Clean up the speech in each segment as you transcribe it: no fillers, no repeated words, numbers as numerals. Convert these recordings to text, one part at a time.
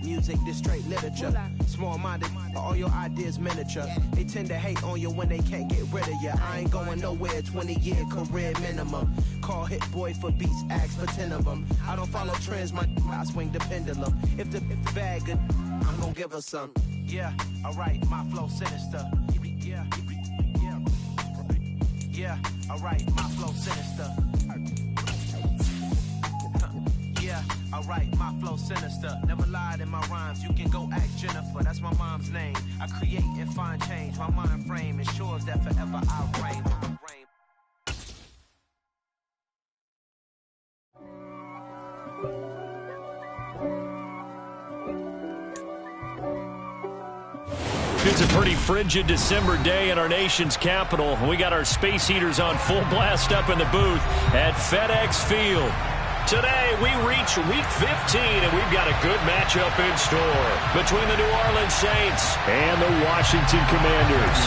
rap music, this straight literature. Small-minded, all your ideas miniature. They tend to hate on you when they can't get rid of you. I ain't going nowhere, 20-year career minimum. Call Hit Boy for beats, ask for 10 of them. I don't follow trends, I swing the pendulum. If the bag good, I'm gonna give her some. Yeah, alright, my flow sinister. Yeah, alright, my flow sinister. Yeah, alright, my flow sinister. Never lied in my rhymes, you can go ask Jennifer. That's my mom's name. I create and find change. My mind frame ensures that forever I reign. It's a pretty frigid December day in our nation's capital. We got our space heaters on full blast up in the booth at FedEx Field. Today, we reach Week 15, and we've got a good matchup in store between the New Orleans Saints and the Washington Commanders.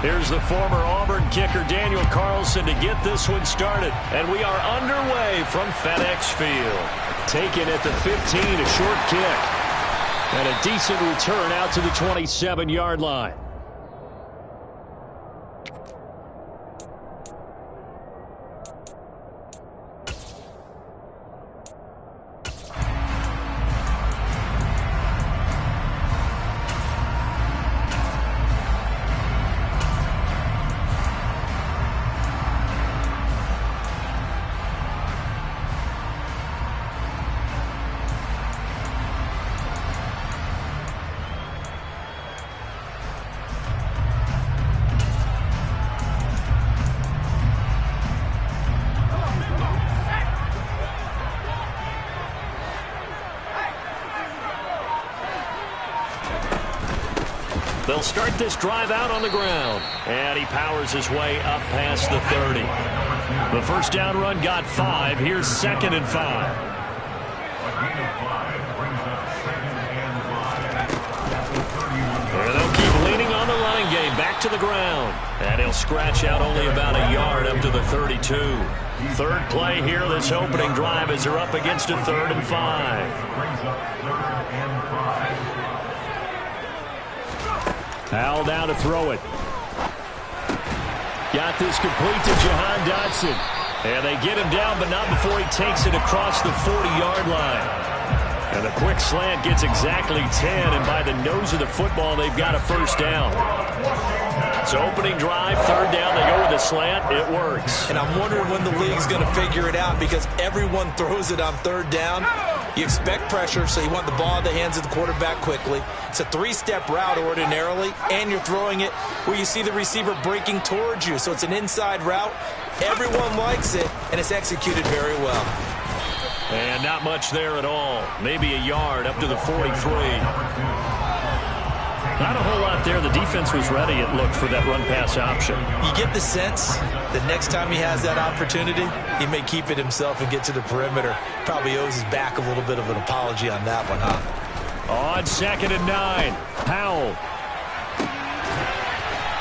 Here's the former Auburn kicker Daniel Carlson to get this one started. And we are underway from FedEx Field. Taken at the 15, a short kick. And a decent return out to the 27-yard line. They'll start this drive out on the ground. And he powers his way up past the 30. The first down run got 5. Here's 2nd and 5. And they'll keep leaning on the running game. Back to the ground. And he'll scratch out only about a yard up to the 32. Third play here, this opening drive, as they're up against a 3rd and 5. Howell down to throw it. Got this complete to Jahan Dotson. And they get him down, but not before he takes it across the 40-yard line. And the quick slant gets exactly 10, and by the nose of the football, they've got a first down. So opening drive, 3rd down, they go with a slant. It works. And I'm wondering when the league's going to figure it out, because everyone throws it on 3rd down. You expect pressure, so you want the ball in the hands of the quarterback quickly. It's a 3-step route ordinarily, and you're throwing it where you see the receiver breaking towards you. So it's an inside route. Everyone likes it, and it's executed very well. And not much there at all. Maybe a yard up to the 43. Not a whole lot there. The defense was ready, it looked, for that run-pass option. You get the sense that next time he has that opportunity, he may keep it himself and get to the perimeter. Probably owes his back a little bit of an apology on that one, huh? On 2nd and 9, Howell.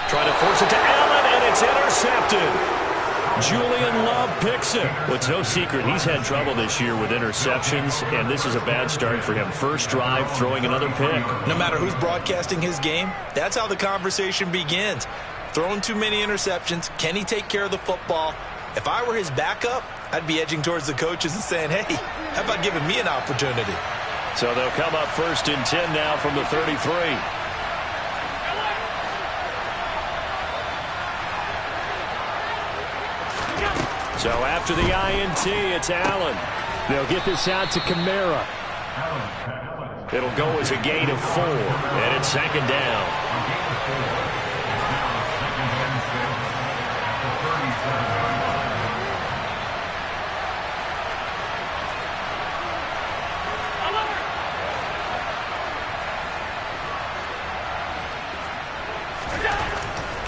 Trying to force it to Allen, and it's intercepted. Julian Love picks it. Well, it's no secret he's had trouble this year with interceptions, and this is a bad start for him. First drive, throwing another pick. No matter who's broadcasting his game, that's how the conversation begins. Throwing too many interceptions. Can he take care of the football? If I were his backup, I'd be edging towards the coaches and saying, hey, how about giving me an opportunity? So they'll come up 1st and 10 now from the 33. So after the INT, it's Allen. They'll get this out to Kamara. It'll go as a gain of 4, and it's 2nd down.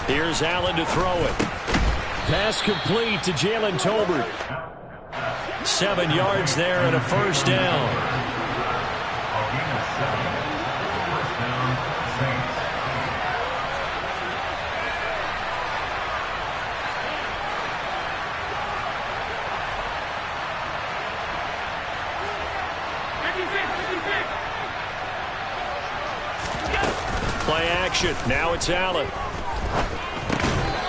Here's Allen to throw it. Pass complete to Jalen Tolbert. 7 yards there and a first down. Play action. Now it's Allen.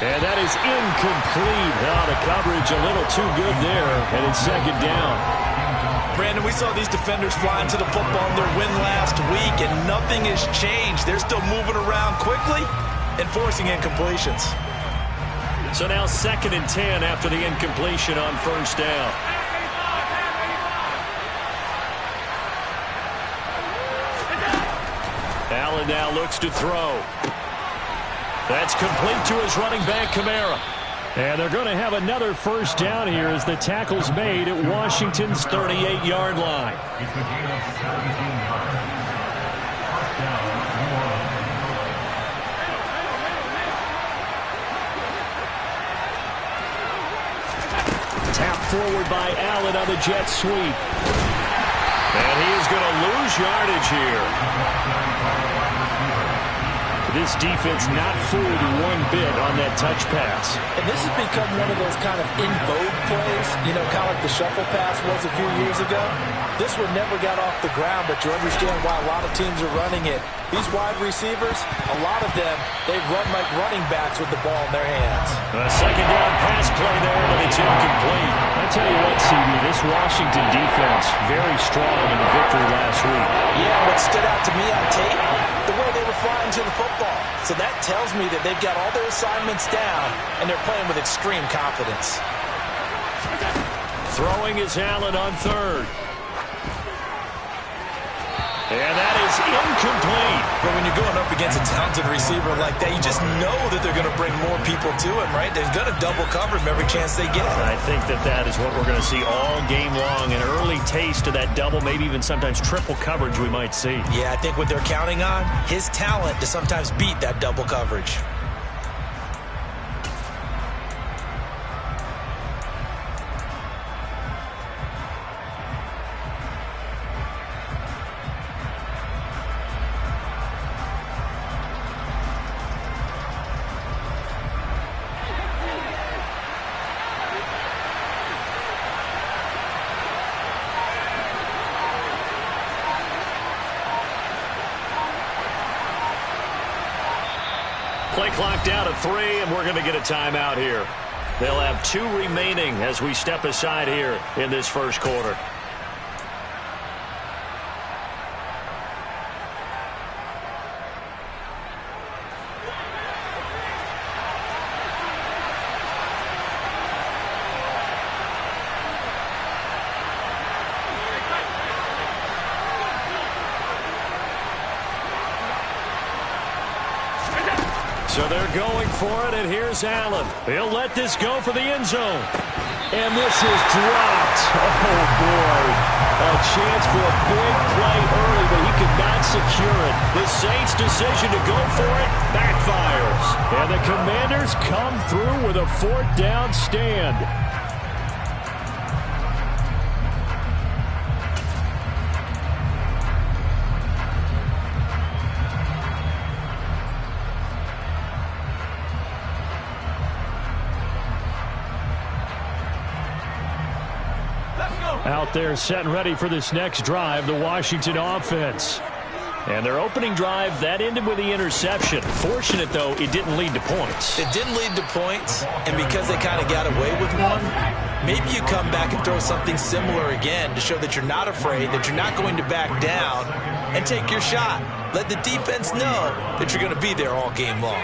And that is incomplete. Oh, the coverage a little too good there, and it's second down. Brandon, we saw these defenders flying to the football in their win last week, and nothing has changed. They're still moving around quickly and forcing incompletions. So now 2nd and 10 after the incompletion on first down. Allen now looks to throw. That's complete to his running back, Kamara. And they're going to have another first down here as the tackle's made at Washington's 38-yard line. Tap forward by Allen on the jet sweep. And he is going to lose yardage here. This defense not fooled one bit on that touch pass. And this has become one of those kind of in vogue plays, you know, kind of like the shuffle pass was a few years ago. This one never got off the ground, but you understand why a lot of teams are running it. These wide receivers, a lot of them, they run like running backs with the ball in their hands. A second down pass play there, but it's incomplete. I tell you what, CD, this Washington defense, very strong in the victory last week. Yeah, what stood out to me on tape, the way they were flying to the football. So that tells me that they've got all their assignments down, and they're playing with extreme confidence. Throwing is Allen on 3rd. And that is incomplete. But when you're going up against a talented receiver like that, you just know that they're going to bring more people to him, right? They're going to double cover him every chance they get. I think that is what we're going to see all game long. An early taste of that double, maybe even sometimes triple coverage we might see. Yeah, I think what they're counting on, his talent to sometimes beat that double coverage. Play clock down to 3, and we're going to get a timeout here. They'll have 2 remaining as we step aside here in this first quarter. So they're going for it, and here's Allen. He'll let this go for the end zone. And this is dropped. Oh, boy. A chance for a big play early, but he could not secure it. The Saints' decision to go for it backfires. And the Commanders come through with a 4th down stand. Out there set and ready for this next drive, the Washington offense. And their opening drive, that ended with the interception. Fortunate, though, it didn't lead to points. It didn't lead to points, and because they kind of got away with one, maybe you come back and throw something similar again to show that you're not afraid, that you're not going to back down, and take your shot. Let the defense know that you're going to be there all game long.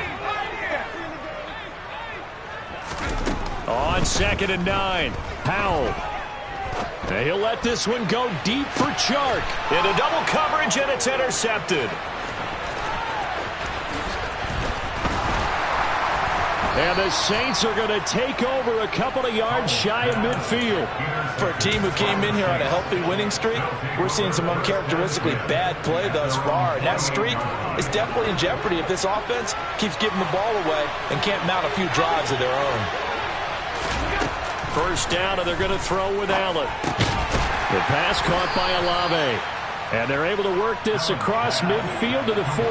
On 2nd and 9, Powell. And he'll let this one go deep for Chark. Into double coverage, and it's intercepted. And the Saints are going to take over a couple of yards shy of midfield. For a team who came in here on a healthy winning streak, we're seeing some uncharacteristically bad play thus far. And that streak is definitely in jeopardy if this offense keeps giving the ball away and can't mount a few drives of their own. First down, and they're going to throw with Allen. The pass caught by Olave. And they're able to work this across midfield to the 48.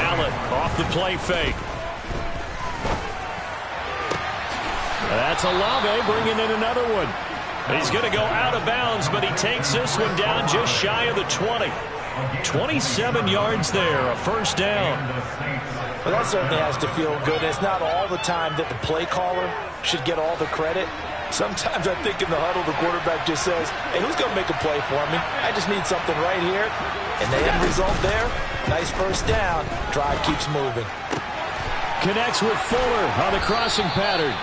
Allen off the play fake. That's Olave bringing in another one. He's going to go out of bounds, but he takes this one down just shy of the 20. 27 yards there, a first down. Well, that certainly has to feel good. It's not all the time that the play caller should get all the credit. Sometimes I think in the huddle, the quarterback just says, hey, who's going to make a play for me? I just need something right here. And the end result there, nice first down. Drive keeps moving. Connects with Fuller on the crossing pattern.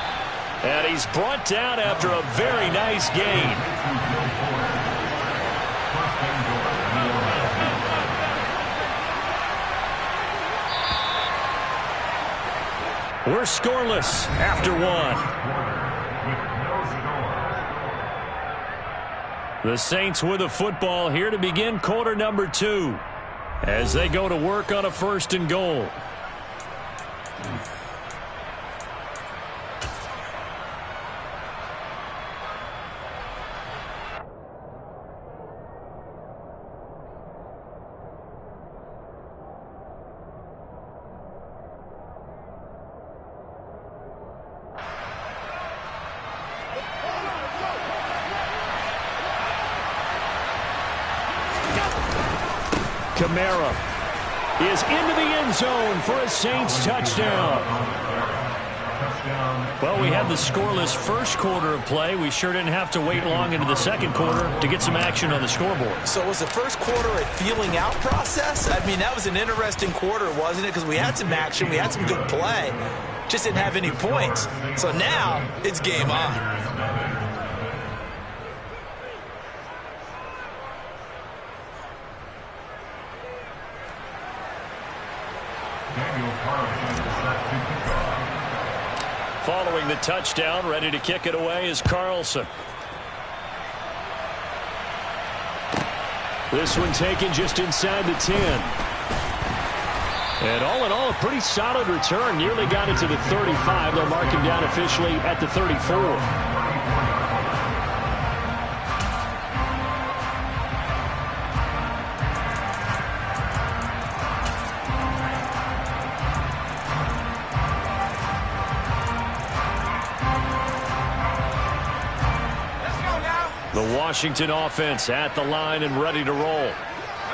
And he's brought down after a very nice gain. We're scoreless after one. The Saints with the football here to begin quarter number 2 as they go to work on a 1st and goal. Kamara is into the end zone for a Saints touchdown. Well, we had the scoreless first quarter of play. We sure didn't have to wait long into the second quarter to get some action on the scoreboard. So was the first quarter a feeling out process? I mean, that was an interesting quarter, wasn't it? Because we had some action, we had some good play, just didn't have any points. So now it's game on. Following the touchdown, ready to kick it away is Carlson. This one taken just inside the 10. And all in all, a pretty solid return. Nearly got it to the 35. They'll mark him down officially at the 34. The Washington offense at the line and ready to roll.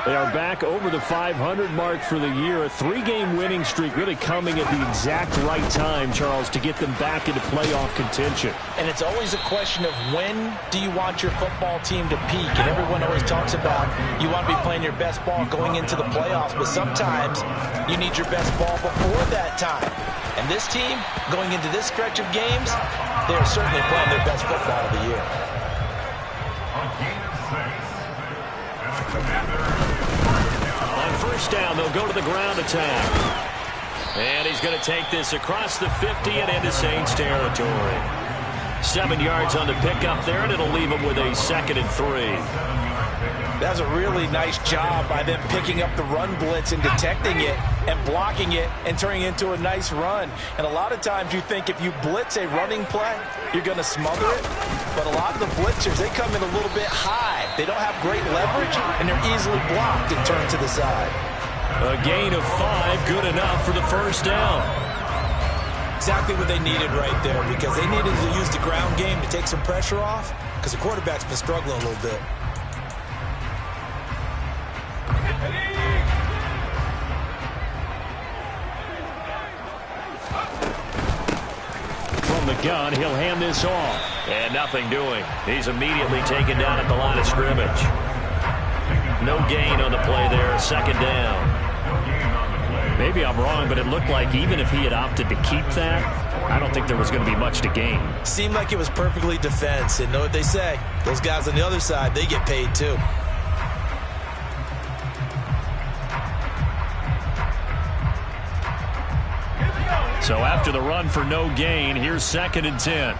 They are back over the 500 mark for the year. A 3-game winning streak really coming at the exact right time, Charles, to get them back into playoff contention. And it's always a question of when do you want your football team to peak? And everyone always talks about you want to be playing your best ball going into the playoffs, but sometimes you need your best ball before that time. And this team, going into this stretch of games, they're certainly playing their best football of the year. On first down, they'll go to the ground attack. And he's going to take this across the 50 and into Saints territory. 7 yards on the pickup there, and it'll leave him with a 2nd and 3. That's a really nice job by them picking up the run blitz and detecting it and blocking it and turning it into a nice run. And a lot of times you think if you blitz a running play, you're going to smother it. But a lot of the blitzers, they come in a little bit high. They don't have great leverage, and they're easily blocked and turned to the side. A gain of 5, good enough for the first down. Exactly what they needed right there, because they needed to use the ground game to take some pressure off, because the quarterback's been struggling a little bit. From the gun, he'll hand this off. And nothing doing. He's immediately taken down at the line of scrimmage. No gain on the play there, 2nd down. Maybe I'm wrong, but it looked like even if he had opted to keep that, I don't think there was going to be much to gain. Seemed like it was perfectly defense. And know what they say? Those guys on the other side, they get paid too. So after the run for no gain, here's 2nd and 10.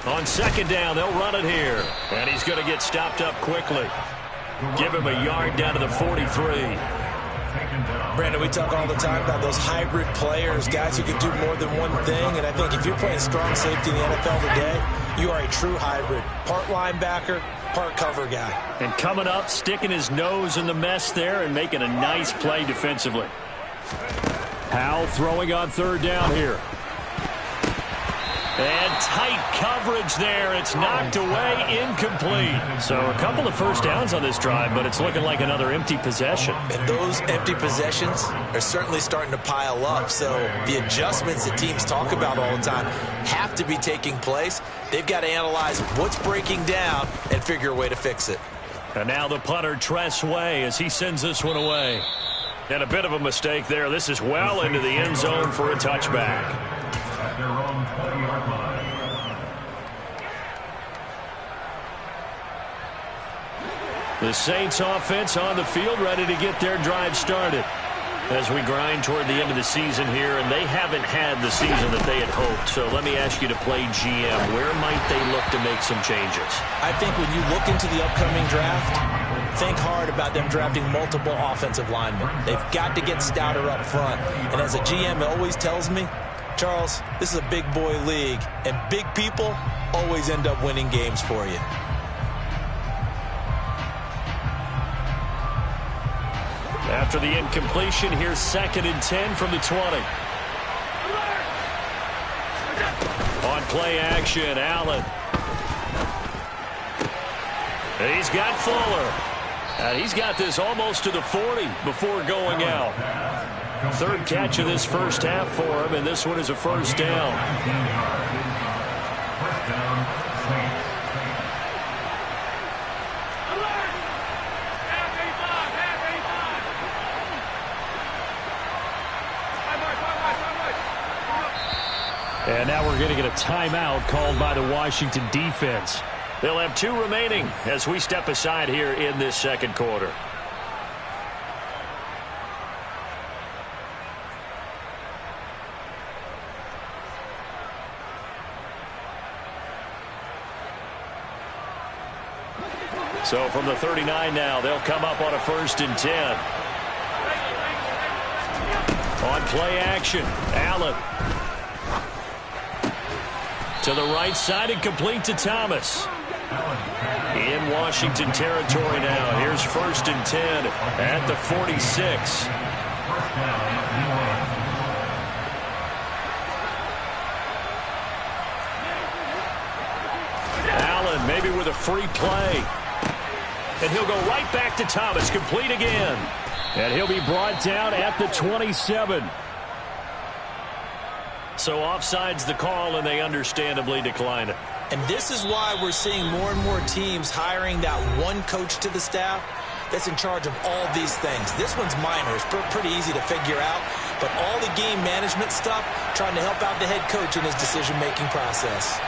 On 2nd down, they'll run it here. And he's going to get stopped up quickly. Give him a yard down to the 43. Brandon, we talk all the time about those hybrid players, guys who can do more than one thing. And I think if you're playing strong safety in the NFL today, you are a true hybrid. Part linebacker, part cover guy. And coming up, sticking his nose in the mess there and making a nice play defensively. Powell throwing on third down here. And tight coverage there. It's knocked away, incomplete. So a couple of first downs on this drive, but it's looking like another empty possession. And those empty possessions are certainly starting to pile up. So the adjustments that teams talk about all the time have to be taking place. They've got to analyze what's breaking down and figure a way to fix it. And now the punter, Tress Way, as he sends this one away. And a bit of a mistake there. This is well into the end zone for a touchback. The Saints offense on the field, ready to get their drive started as we grind toward the end of the season here, and they haven't had the season that they had hoped. So let me ask you to play GM. Where might they look to make some changes? I think when you look into the upcoming draft, think hard about them drafting multiple offensive linemen. They've got to get stouter up front. And as a GM, it always tells me, Charles, this is a big boy league, and big people always end up winning games for you. After the incompletion, here's 2nd and 10 from the 20. On play action, Allen. He's got Fuller. And he's got this almost to the 40 before going out. Third catch of this first half for him, and this one is a first down. And now we're going to get a timeout called by the Washington defense. They'll have 2 remaining as we step aside here in this second quarter. So from the 39 now, they'll come up on a 1st and 10. On play action, Allen. To the right side and complete to Thomas. In Washington territory now. Here's 1st and 10 at the 46. Allen maybe with a free play. And he'll go right back to Thomas. Complete again. And he'll be brought down at the 27. So offside's the call, and they understandably decline it. And this is why we're seeing more and more teams hiring that one coach to the staff that's in charge of all these things. This one's minor. It's pretty easy to figure out. But all the game management stuff, trying to help out the head coach in his decision-making process.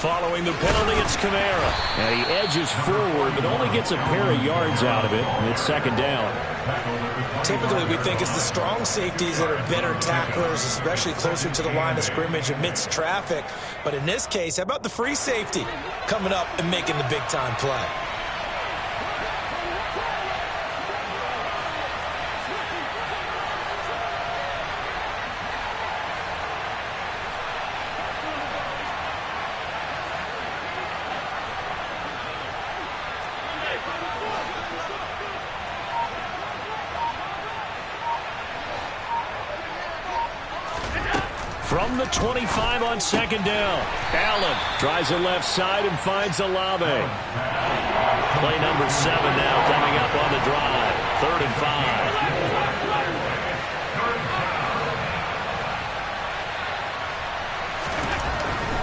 Following the penalty, it's Kamara. And he edges forward, but only gets a pair of yards out of it. And it's 2nd down. Typically, we think it's the strong safeties that are better tacklers, especially closer to the line of scrimmage amidst traffic. But in this case, how about the free safety coming up and making the big-time play? From the 25 on 2nd down. Allen tries the left side and finds Olave. Play number 7 now coming up on the drive. 3rd and 5.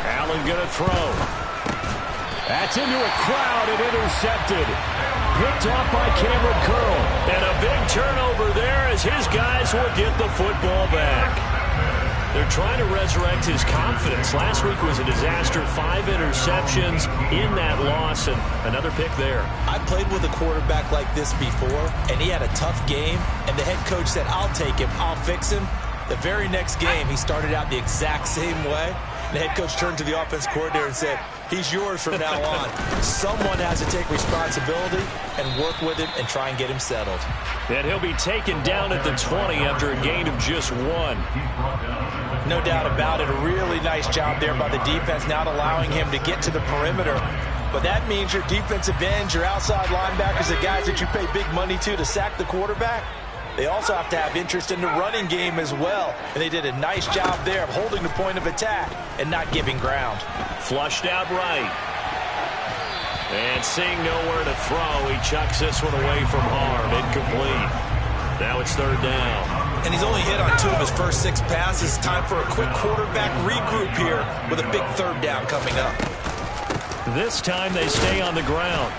Allen going to throw. That's into a crowd and intercepted. Picked off by Cameron Curl. And a big turnover there as his guys will get the football back. They're trying to resurrect his confidence. Last week was a disaster. 5 interceptions in that loss, and another pick there. I played with a quarterback like this before, and he had a tough game, and the head coach said, I'll take him, I'll fix him. The very next game, he started out the exact same way. The head coach turned to the offense coordinator and said, he's yours from now on. Someone has to take responsibility and work with him and try and get him settled. And he'll be taken down at the 20 after a gain of just 1. No doubt about it. A really nice job there by the defense, not allowing him to get to the perimeter. But that means your defensive ends, your outside linebackers, the guys that you pay big money to sack the quarterback, they also have to have interest in the running game as well. And they did a nice job there of holding the point of attack and not giving ground. Flushed out right. And seeing nowhere to throw, he chucks this one away from harm. Incomplete. Now it's third down. And he's only hit on 2 of his first 6 passes. Time for a quick quarterback regroup here with a big third down coming up. This time they stay on the ground.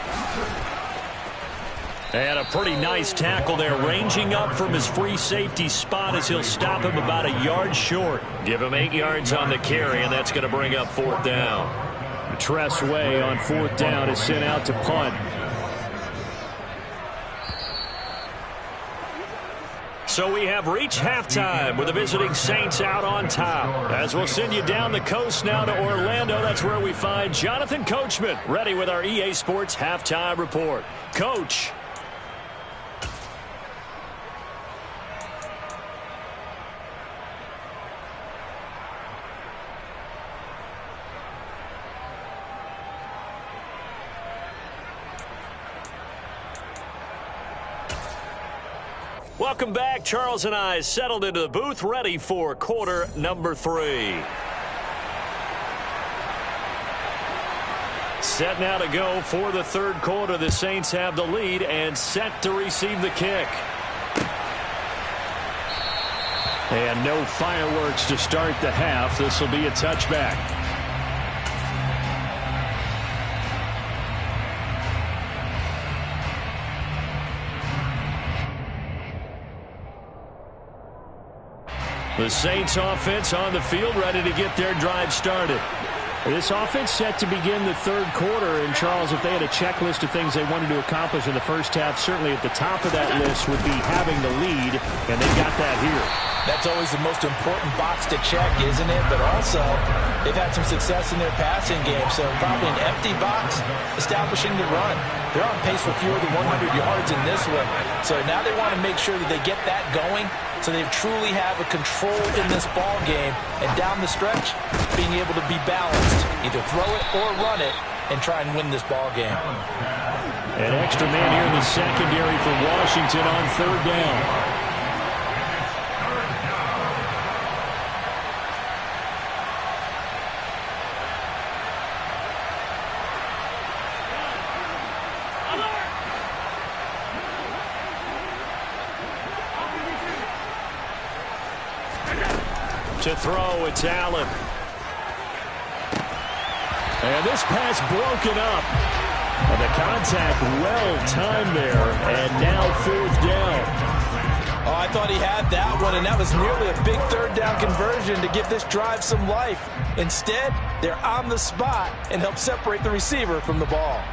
And a pretty nice tackle there, ranging up from his free safety spot as he'll stop him about a yard short. Give him 8 yards on the carry, and that's going to bring up fourth down. Tress Way on fourth down is sent out to punt. So we have reached halftime with the visiting Saints out on top. As we'll send you down the coast now to Orlando, that's where we find Jonathan Coachman ready with our EA Sports halftime report. Coach. Welcome back. Charles and I settled into the booth, ready for quarter number 3. Set now to go for the third quarter. The Saints have the lead and set to receive the kick. And no fireworks to start the half. This will be a touchback. The Saints offense on the field, ready to get their drive started. This offense set to begin the third quarter. And, Charles, if they had a checklist of things they wanted to accomplish in the first half, certainly at the top of that list would be having the lead, and they got that here. That's always the most important box to check, isn't it? But also, they've had some success in their passing game, so probably an empty box establishing the run. They're on pace for fewer than 100 yards in this one. So now they want to make sure that they get that going so they truly have a control in this ball game. And down the stretch, being able to be balanced, either throw it or run it, and try and win this ball game. An extra man here in the secondary for Washington on third down. To throw, it's Allen. And this pass broken up. And the contact well-timed there. And now fourth down. Oh, I thought he had that one, and that was nearly a big third down conversion to give this drive some life. Instead, they're on the spot and help separate the receiver from the ball.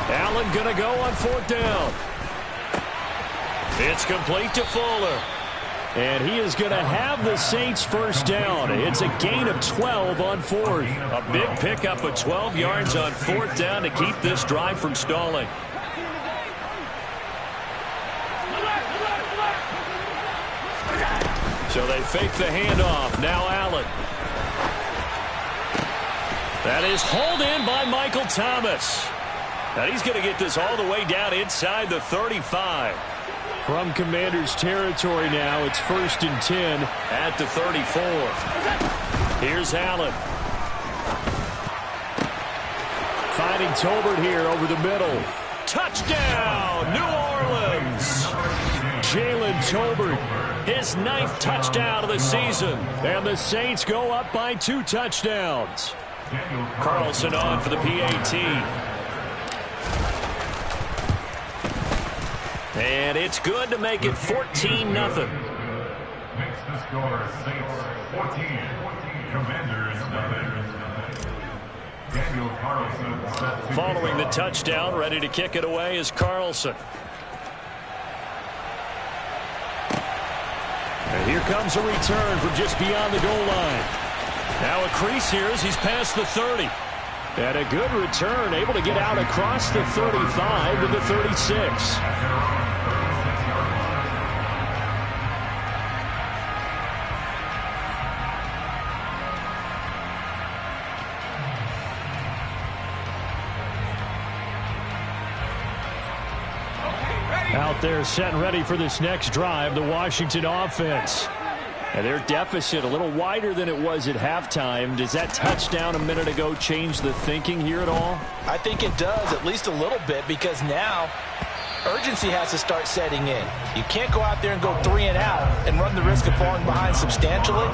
Allen gonna go on fourth down. It's complete to Fuller. And he is going to have the Saints first down. It's a gain of 12 on fourth. A big pickup of 12 yards on fourth down to keep this drive from stalling. So they fake the handoff. Now Allen. That is hauled in by Michael Thomas. And he's going to get this all the way down inside the 35. From Commander's territory now, it's 1st and 10 at the 34. Here's Allen. Finding Tolbert here over the middle. Touchdown, New Orleans. Jalen Tolbert, his 9th touchdown of the season. And the Saints go up by 2 touchdowns. Carlson on for the PAT. And it's good to make it 14-0. Makes the score Saints 14, Commanders nothing. Following the touchdown, ready to kick it away is Carlson. And here comes a return from just beyond the goal line. Now a crease here as he's past the 30. And a good return, able to get out across the 35 to the 36. Out there set and ready for this next drive, the Washington offense. And their deficit a little wider than it was at halftime. Does that touchdown a minute ago change the thinking here at all? I think it does, at least a little bit, because now urgency has to start setting in. You can't go out there and go 3 and out and run the risk of falling behind substantially,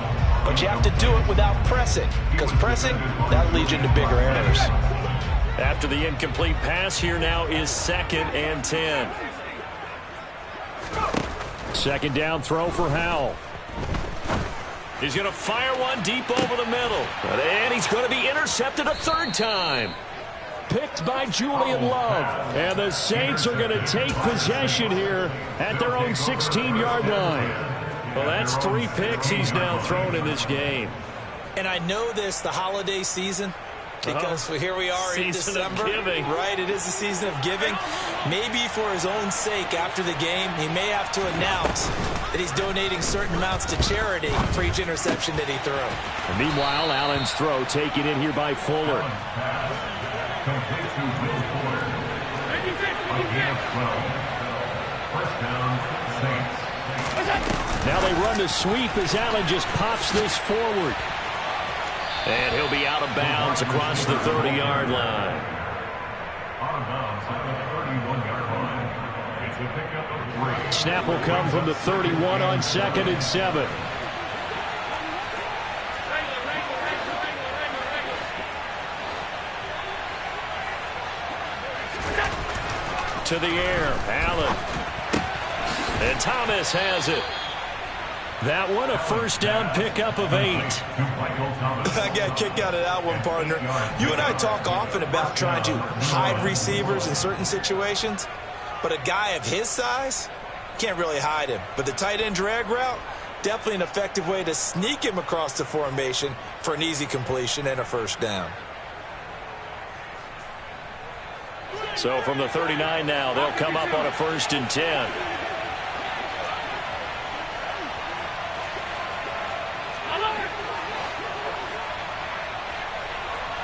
but you have to do it without pressing, because pressing, that leads you into bigger errors. After the incomplete pass, here now is 2nd and 10. Second down throw for Howell. He's going to fire one deep over the middle. And he's going to be intercepted a third time. Picked by Julian Love. And the Saints are going to take possession here at their own 16-yard line. Well, that's 3 picks he's now thrown in this game. And I know this, the holiday season, because here we are in December. Right, it is the season of giving. Maybe for his own sake after the game, he may have to announce that he's donating certain amounts to charity for each interception that he threw. And meanwhile, Allen's throw taken in here by Fuller. Now they run the sweep as Allen just pops this forward. And he'll be out of bounds across the 30-yard line. Out of bounds at the 31-yard line. It's a pickup of 3. Snap will come from the 31 on 2nd and 7. To the air, Allen. And Thomas has it. That one, a first down pickup of 8. I got a kick out of that one, partner. You and I talk often about trying to hide receivers in certain situations, but a guy of his size, can't really hide him. But the tight end drag route, definitely an effective way to sneak him across the formation for an easy completion and a first down. So from the 39 now, they'll come up on a 1st and 10.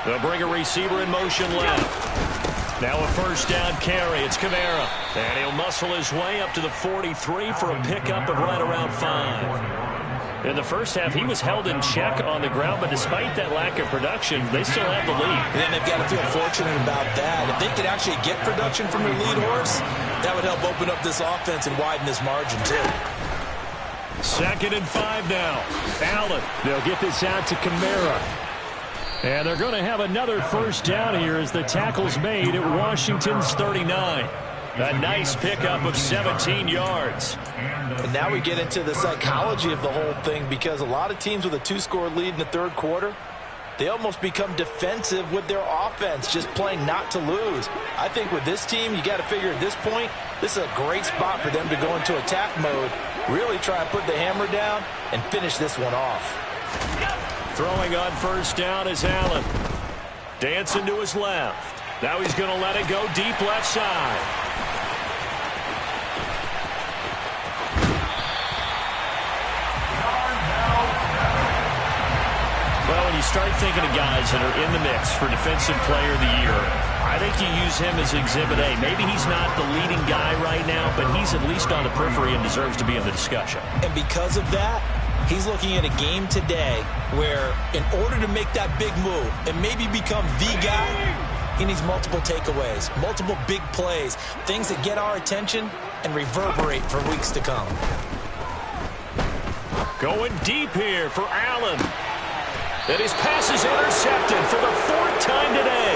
They'll bring a receiver in motion left. Now a first down carry. It's Kamara. And he'll muscle his way up to the 43 for a pickup of right around 5. In the first half, he was held in check on the ground, but despite that lack of production, they still have the lead. And they've got to feel fortunate about that. If they could actually get production from their lead horse, that would help open up this offense and widen this margin, too. 2nd and 5 now. Allen. They'll get this out to Kamara. And they're going to have another first down here as the tackle's made at Washington's 39. A nice pickup of 17 yards. And now we get into the psychology of the whole thing, because a lot of teams with a 2-score lead in the third quarter, they almost become defensive with their offense, just playing not to lose. I think with this team, you got to figure at this point, this is a great spot for them to go into attack mode, really try and put the hammer down and finish this one off. Throwing on first down is Allen. Dancing to his left. Now he's going to let it go deep left side. Well, when you start thinking of guys that are in the mix for Defensive Player of the Year, I think you use him as Exhibit A. Maybe he's not the leading guy right now, but he's at least on the periphery and deserves to be in the discussion. And because of that, he's looking at a game today where in order to make that big move and maybe become the guy, he needs multiple takeaways, multiple big plays, things that get our attention and reverberate for weeks to come. Going deep here for Allen. And his pass is intercepted for the 4th time today.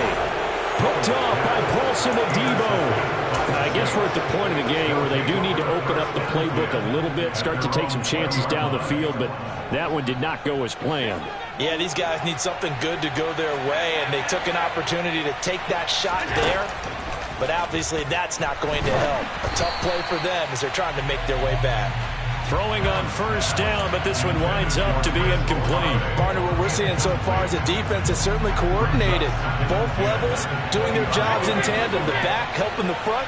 Picked off by Paulson Adebo. I guess we're at the point of the game where they do need to open up the playbook a little bit, start to take some chances down the field, but that one did not go as planned. Yeah, these guys need something good to go their way, and they took an opportunity to take that shot there, but obviously that's not going to help. A tough play for them as they're trying to make their way back. Throwing on first down, but this one winds up to be incomplete. Partner, what we're seeing so far is the defense is certainly coordinated. Both levels doing their jobs in tandem. The back helping the front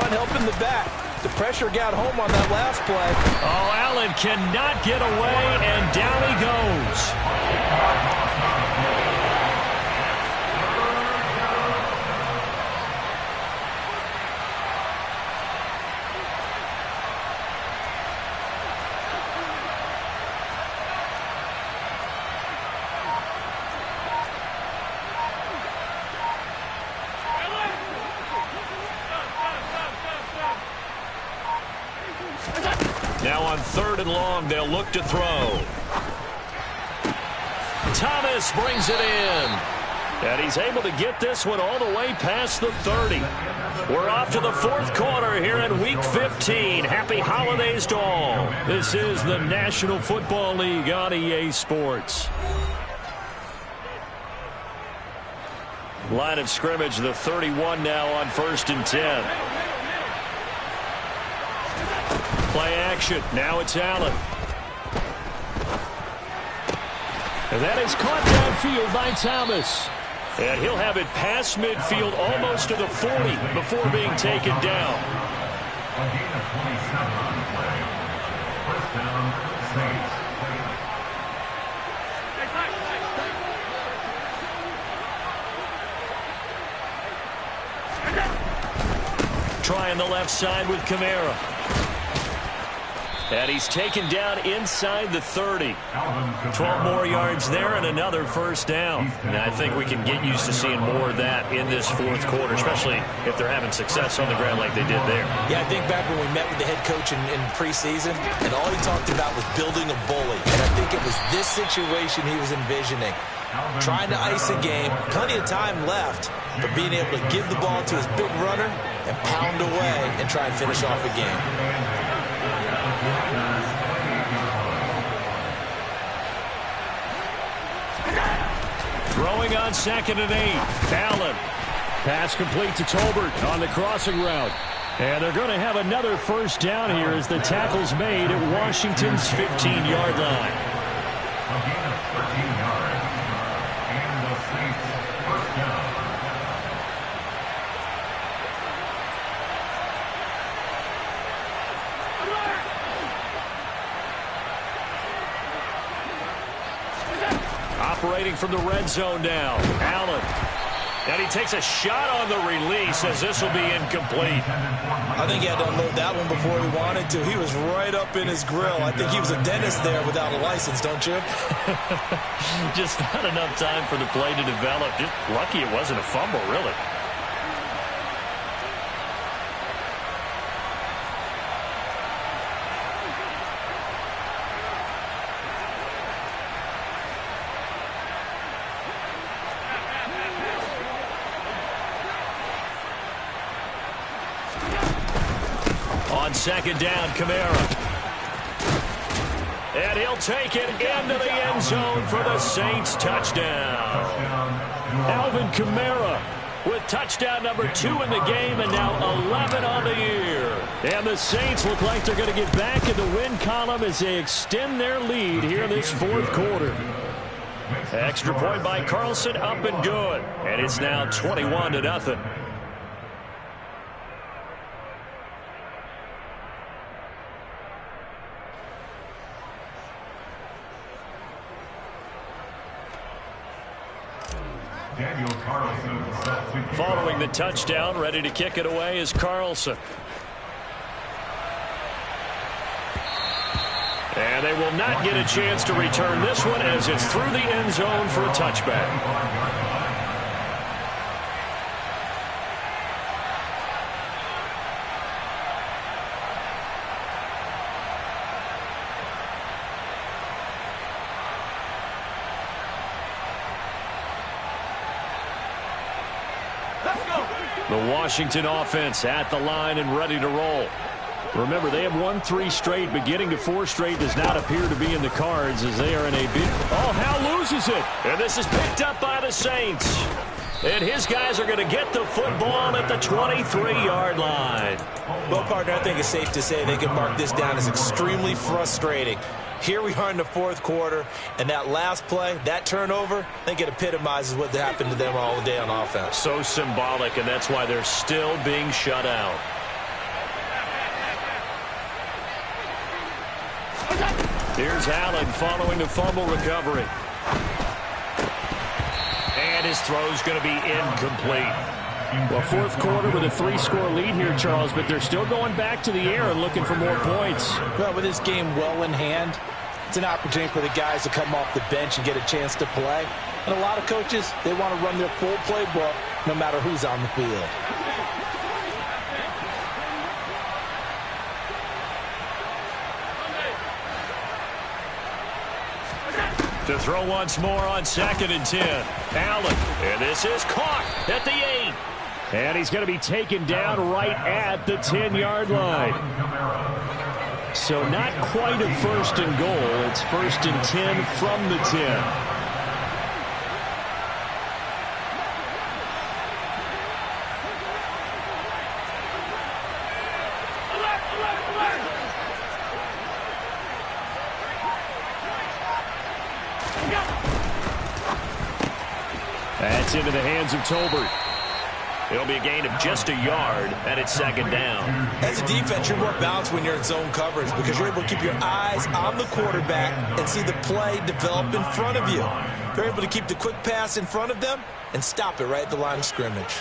helping the back. The pressure got home on that last play. Oh, Allen cannot get away, and down he goes. Now on 3rd and long, they'll look to throw. Thomas brings it in. And he's able to get this one all the way past the 30. We're off to the 4th quarter here in Week 15. Happy holidays to all. This is the National Football League on EA Sports. Line of scrimmage, the 31 now on 1st and 10. Play action. Now it's Allen. And that is caught downfield by Thomas. And he'll have it past midfield almost to the 40 before being taken down. A gain of 27 on the play. First down, Saints. Trying the left side with Kamara. And he's taken down inside the 30. 12 more yards there and another first down. And I think we can get used to seeing more of that in this 4th quarter, especially if they're having success on the ground like they did there. Yeah, I think back when we met with the head coach in preseason, and all he talked about was building a bully. And I think it was this situation he was envisioning. Trying to ice a game, plenty of time left, but being able to give the ball to his big runner and pound away and try and finish off a game. Throwing on 2nd and 8. Allen. Pass complete to Tolbert on the crossing route. And they're going to have another first down here as the tackle's made at Washington's 15-yard line. A gain of 13 yards. And the Saints first down. Operating from the red zone now. Allen. And he takes a shot on the release as this will be incomplete. I think he had to unload that one before he wanted to. He was right up in his grill. I think he was a dentist there without a license, don't you? Just not enough time for the play to develop. Just lucky it wasn't a fumble, really. On 2nd down, Kamara. And he'll take it into the end zone for the Saints touchdown. Alvin Kamara with touchdown number 2 in the game and now 11 on the year. And the Saints look like they're going to get back in the win column as they extend their lead here in this 4th quarter. Extra point by Carlson, up and good. And it's now 21-0. Following the touchdown, ready to kick it away is Carlson. And they will not get a chance to return this one as it's through the end zone for a touchback. Let's go. The Washington offense at the line and ready to roll. Remember, they have won 3 straight, but getting to 4 straight does not appear to be in the cards as they are in a big... Oh, Hal loses it. And this is picked up by the Saints. And his guys are going to get the football at the 23-yard line. Well, partner, I think it's safe to say they can mark this down as extremely frustrating. Here we are in the 4th quarter, and that last play, that turnover, I think it epitomizes what happened to them all day on offense. So symbolic, and that's why they're still being shut out. Here's Allen following the fumble recovery. And his throw's going to be incomplete. Well, 4th quarter with a 3-score lead here, Charles, but they're still going back to the air and looking for more points. Well, with this game well in hand, it's an opportunity for the guys to come off the bench and get a chance to play. And a lot of coaches, they want to run their full playbook no matter who's on the field. To throw once more on 2nd and 10. Allen, and this is caught at the 8. And he's going to be taken down right at the 10-yard line. So not quite a 1st and goal. It's 1st and 10 from the 10. That's into the hands of Tolbert. It'll be a gain of just a yard, and it's 2nd down. As a defense, you're more balanced when you're in zone coverage because you're able to keep your eyes on the quarterback and see the play develop in front of you. You're able to keep the quick pass in front of them and stop it right at the line of scrimmage.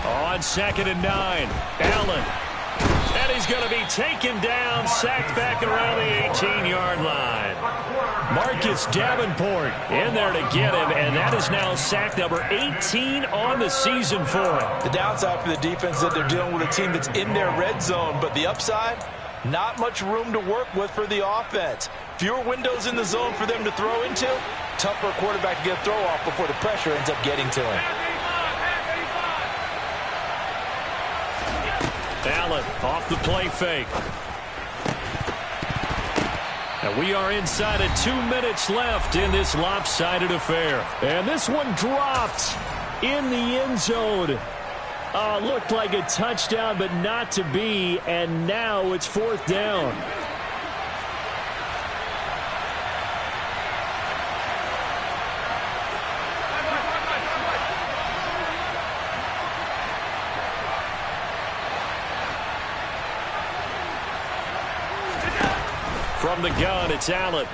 On 2nd and 9, Allen. And he's going to be taken down, sacked back around the 18-yard line. Marcus Davenport in there to get him, and that is now sack number 18 on the season for him. The downside for the defense is that they're dealing with a team that's in their red zone, but the upside, not much room to work with for the offense. Fewer windows in the zone for them to throw into. Tough for a quarterback to get a throw off before the pressure ends up getting to him. Allen off the play fake. And we are inside of 2 minutes left in this lopsided affair. And this one dropped in the end zone. Looked like a touchdown, but not to be. And now it's 4th down. From the gun, it's Allen.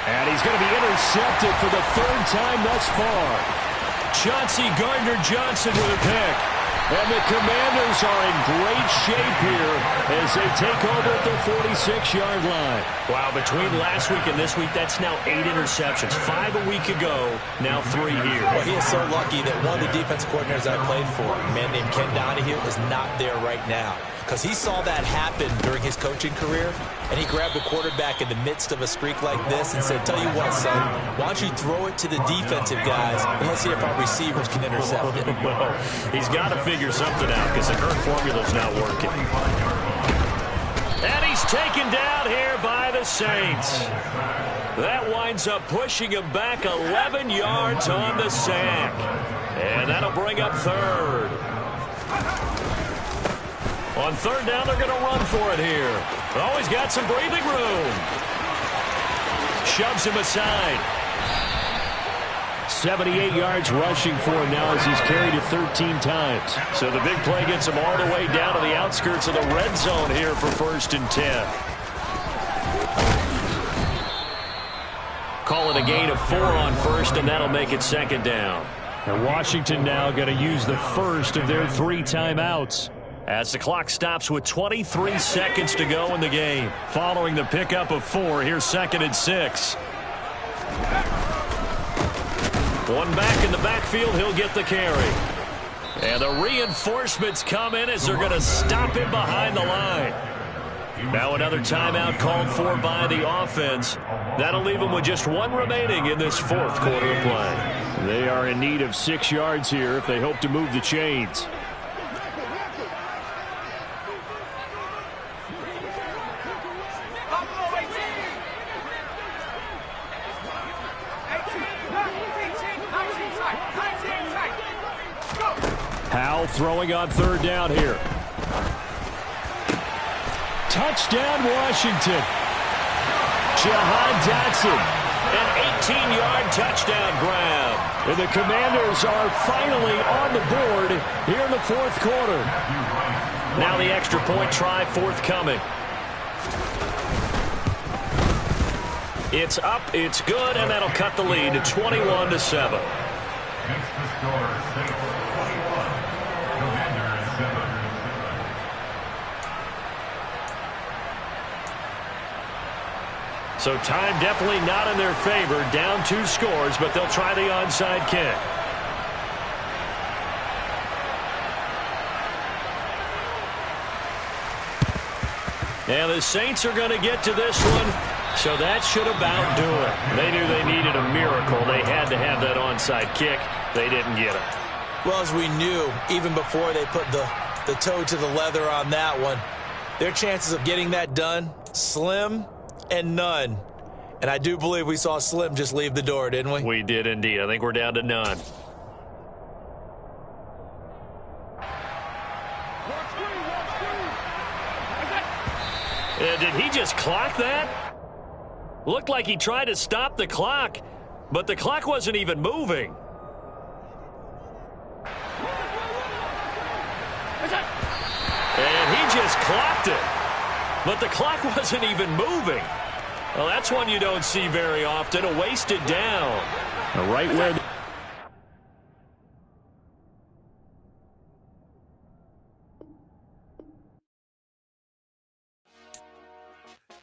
And he's going to be intercepted for the 3rd time thus far. Chauncey Gardner-Johnson with a pick. And the Commanders are in great shape here as they take over at their 46-yard line. Wow, between last week and this week, that's now 8 interceptions. 5 a week ago, now 3 here. Well, he is so lucky that one of the defense coordinators I played for, a man named Ken Donahue, is not there right now. Because he saw that happen during his coaching career, and he grabbed the quarterback in the midst of a streak like this and said, tell you what, son, why don't you throw it to the defensive guys, and let's see if our receivers can intercept it. Well, he's got to figure something out because the current formula's not working. And he's taken down here by the Saints. That winds up pushing him back 11 yards on the sack. And that'll bring up 3rd. On 3rd down, they're going to run for it here. Oh, he's got some breathing room. Shoves him aside. 78 yards rushing for him now as he's carried it 13 times. So the big play gets him all the way down to the outskirts of the red zone here for 1st and 10. Call it a gain of 4 on 1st, and that'll make it 2nd down. And Washington now going to use the first of their 3 timeouts as the clock stops with 23 seconds to go in the game. Following the pickup of 4, here's 2nd and 6. One back in the backfield, he'll get the carry. And the reinforcements come in as they're going to stop him behind the line. Now another timeout called for by the offense. That'll leave them with just one remaining in this fourth quarter of play. They are in need of 6 yards here if they hope to move the chains. Howell throwing on third down here. Touchdown, Washington. Jahan Dotson, an 18-yard touchdown grab. And the Commanders are finally on the board here in the fourth quarter. Now the extra point try forthcoming. It's up, it's good, and that'll cut the lead to 21-7. Next to score, Saints 21, Commanders 7. So time definitely not in their favor. Down 2 scores, but they'll try the onside kick. And the Saints are going to get to this one, so that should about do it. They knew they needed a miracle. They had to have that onside kick. They didn't get it. Well, as we knew, even before they put the toe to the leather on that one, their chances of getting that done, slim and none. And I do believe we saw Slim just leave the door, didn't we? We did indeed. I think we're down to none. Did he just clock that? Looked like he tried to stop the clock, but the clock wasn't even moving. And he just clocked it, but the clock wasn't even moving. Well, that's one you don't see very often, a wasted down. Right where...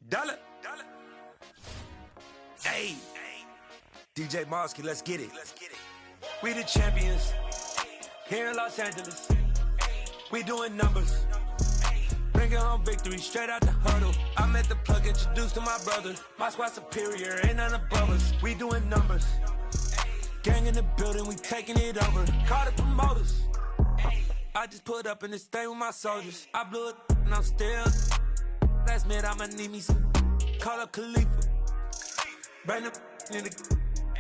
Dollar. Hey. DJ Mosky, let's get it. We the champions here in Los Angeles. We doing numbers. Bringing home victory straight out the huddle. I'm at the plug, introduced to my brother. My squad superior, ain't none above us. We doing numbers. Gang in the building, we taking it over. Call the promoters. I just put up in this thing with my soldiers. I blew it and I'm still. Last minute, I'ma need me some. Call up Khalifa. Bring the in the.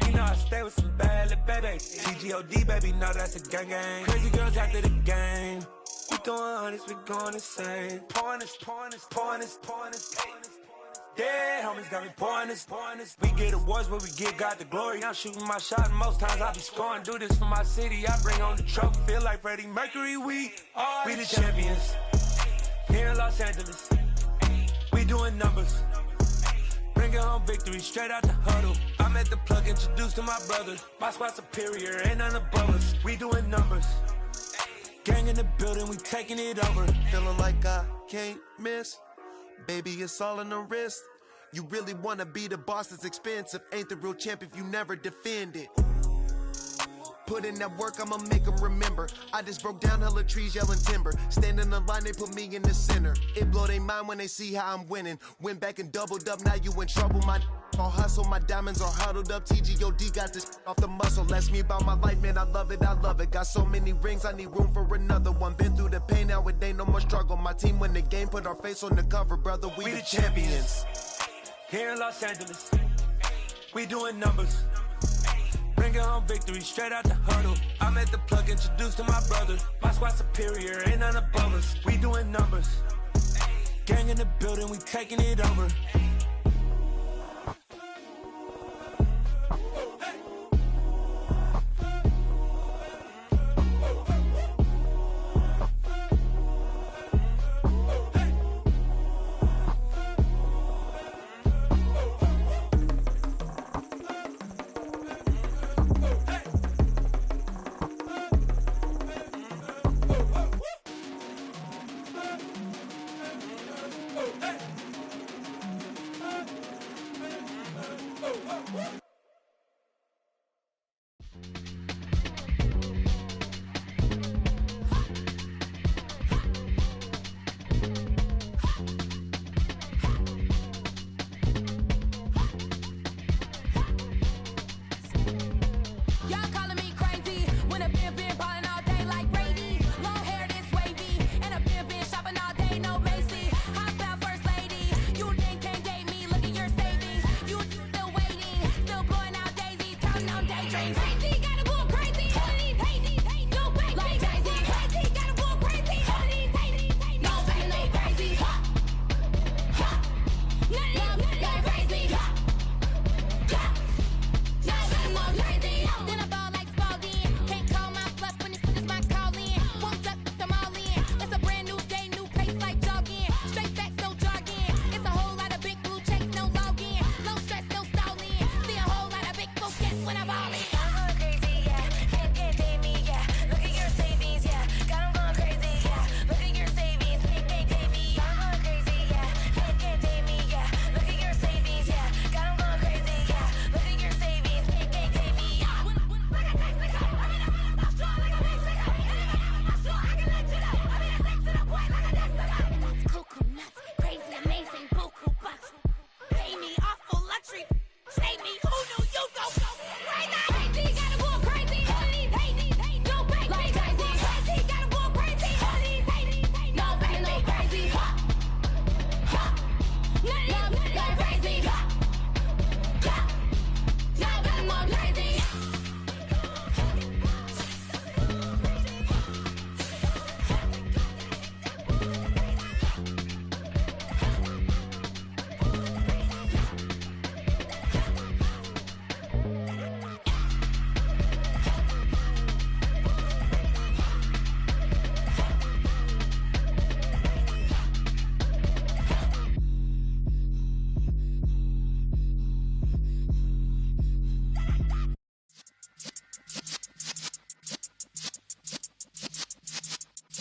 You know I stay with some bad little baby. TGOD, baby, no, that's a gang gang. Crazy girls after the game. We going honest, we going insane. Pouring this. Yeah, homies got me pouring this. We get awards, but we give God the glory. I'm shooting my shot, and most times I be scoring. Do this for my city, I bring on the trophy. Feel like Freddie Mercury, we the champions. Here in Los Angeles, we doing numbers. Bringing home victory straight out the huddle. I'm at the plug, introduced to my brother. My squad superior, ain't none above us. We doing numbers. Gang in the building, we taking it over. Feeling like I can't miss. Baby, it's all in the wrist. You really wanna be the boss, it's expensive. Ain't the real champ if you never defend it. Put in that work, I'ma make them remember. I just broke down hella trees, yelling timber. Stand in the line, they put me in the center. It blow their mind when they see how I'm winning. Went back and doubled up, now you in trouble. My all hustle, my diamonds are huddled up. TGOD got this off the muscle. That's me about my life, man, I love it. Got so many rings, I need room for another one. Been through the pain, now it ain't no more struggle. My team win the game, put our face on the cover, brother. We the champions. Here in Los Angeles, we doing numbers. Bringing home victory straight out the huddle. I'm at the plug, introduced to my brother. My squad superior, ain't none above us. We doing numbers. Gang in the building, we taking it over.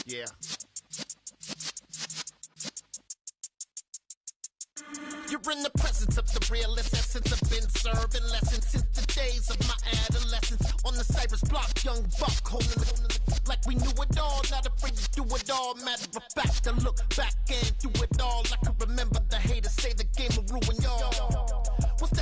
Yeah. You're in the presence of the realest essence. I've been serving lessons since the days of my adolescence. On the Cypress block, young buck holding it like we knew it all. Not afraid to do it all. Matter of fact, to look back and do it all. I can remember the haters say the game will ruin y'all. What's that?